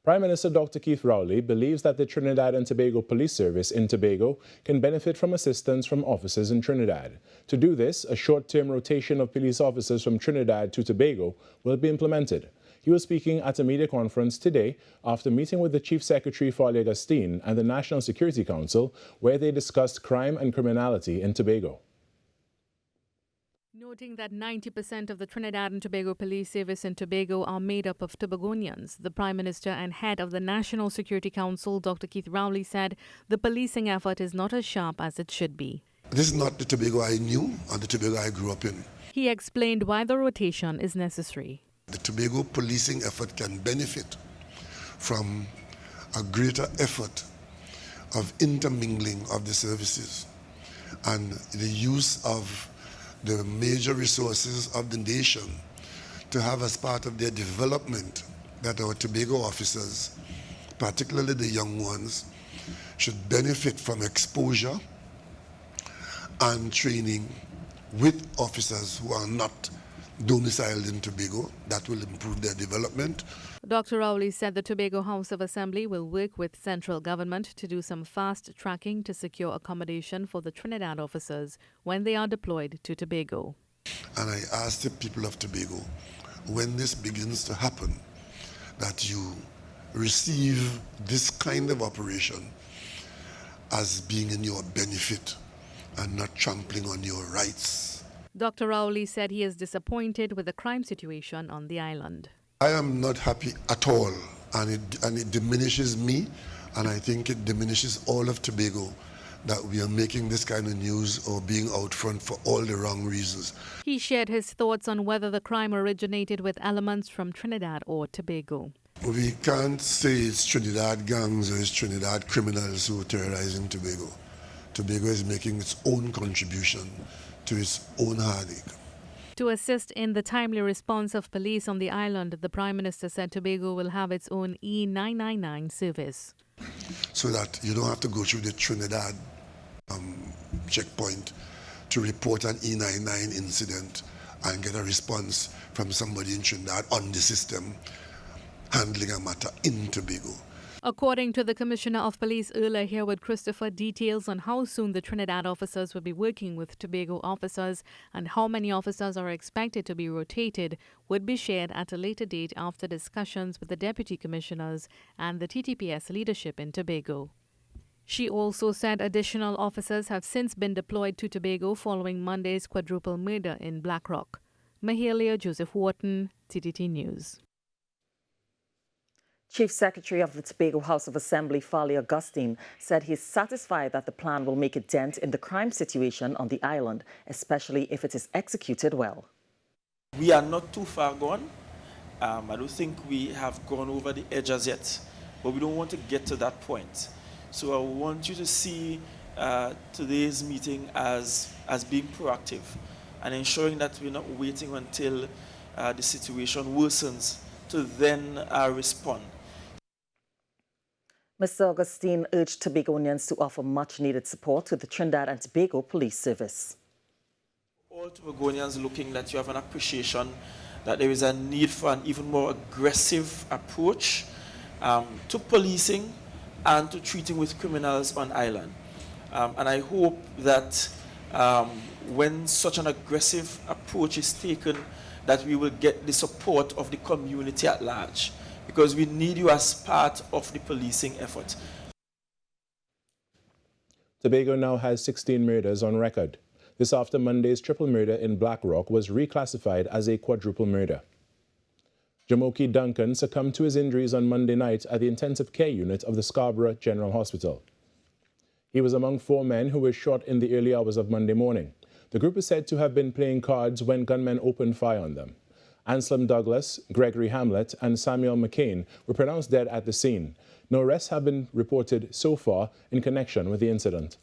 Prime Minister Dr. Keith Rowley believes that the Trinidad and Tobago Police Service in Tobago can benefit from assistance from officers in Trinidad. To do this, a short-term rotation of police officers from Trinidad to Tobago will be implemented. He was speaking at a media conference today after meeting with the Chief Secretary Farley Augustine and the National Security Council, where they discussed crime and criminality in Tobago. Noting that 90% of the Trinidad and Tobago Police Service in Tobago are made up of Tobagonians, the Prime Minister and head of the National Security Council, Dr. Keith Rowley, said the policing effort is not as sharp as it should be. This is not the Tobago I knew or the Tobago I grew up in. He explained why the rotation is necessary. The Tobago policing effort can benefit from a greater effort of intermingling of the services and the use of the major resources of the nation to have as part of their development that our Tobago officers, particularly the young ones, should benefit from exposure and training with officers who are not domiciled in Tobago. That will improve their development. Dr. Rowley said the Tobago House of Assembly will work with central government to do some fast tracking to secure accommodation for the Trinidad officers when they are deployed to Tobago. And I ask the people of Tobago, when this begins to happen, that you receive this kind of operation as being in your benefit and not trampling on your rights. Dr. Rowley said he is disappointed with the crime situation on the island. I am not happy at all, and it diminishes me, and I think it diminishes all of Tobago that we are making this kind of news or being out front for all the wrong reasons. He shared his thoughts on whether the crime originated with elements from Trinidad or Tobago. We can't say it's Trinidad gangs or it's Trinidad criminals who are terrorizing Tobago. Tobago is making its own contribution to its own heartache. To assist in the timely response of police on the island, the Prime Minister said Tobago will have its own E999 service. So that you don't have to go through the Trinidad checkpoint to report an E99 incident and get a response from somebody in Trinidad on the system handling a matter in Tobago. According to the Commissioner of Police, Earlier Hereward Christopher, details on how soon the Trinidad officers will be working with Tobago officers and how many officers are expected to be rotated would be shared at a later date after discussions with the Deputy Commissioners and the TTPS leadership in Tobago. She also said additional officers have since been deployed to Tobago following Monday's quadruple murder in Blackrock. Mahalia Joseph Wharton, TTT News. Chief Secretary of the Tobago House of Assembly, Farley Augustine, said he is satisfied that the plan will make a dent in the crime situation on the island, especially if it is executed well. We are not too far gone. I don't think we have gone over the edge as yet, but we don't want to get to that point. So I want you to see today's meeting as being proactive and ensuring that we're not waiting until the situation worsens to then respond. Mr. Augustine urged Tobagonians to offer much-needed support to the Trinidad and Tobago Police Service. All Tobagonians looking that you have an appreciation that there is a need for an even more aggressive approach to policing and to treating with criminals on island. And I hope that when such an aggressive approach is taken, that we will get the support of the community at large, because we need you as part of the policing effort. Tobago now has 16 murders on record. This after Monday's triple murder in Blackrock was reclassified as a quadruple murder. Jamoki Duncan succumbed to his injuries on Monday night at the intensive care unit of the Scarborough General Hospital. He was among 4 men who were shot in the early hours of Monday morning. The group is said to have been playing cards when gunmen opened fire on them. Anselm Douglas, Gregory Hamlet, and Samuel McCain were pronounced dead at the scene. No arrests have been reported so far in connection with the incident.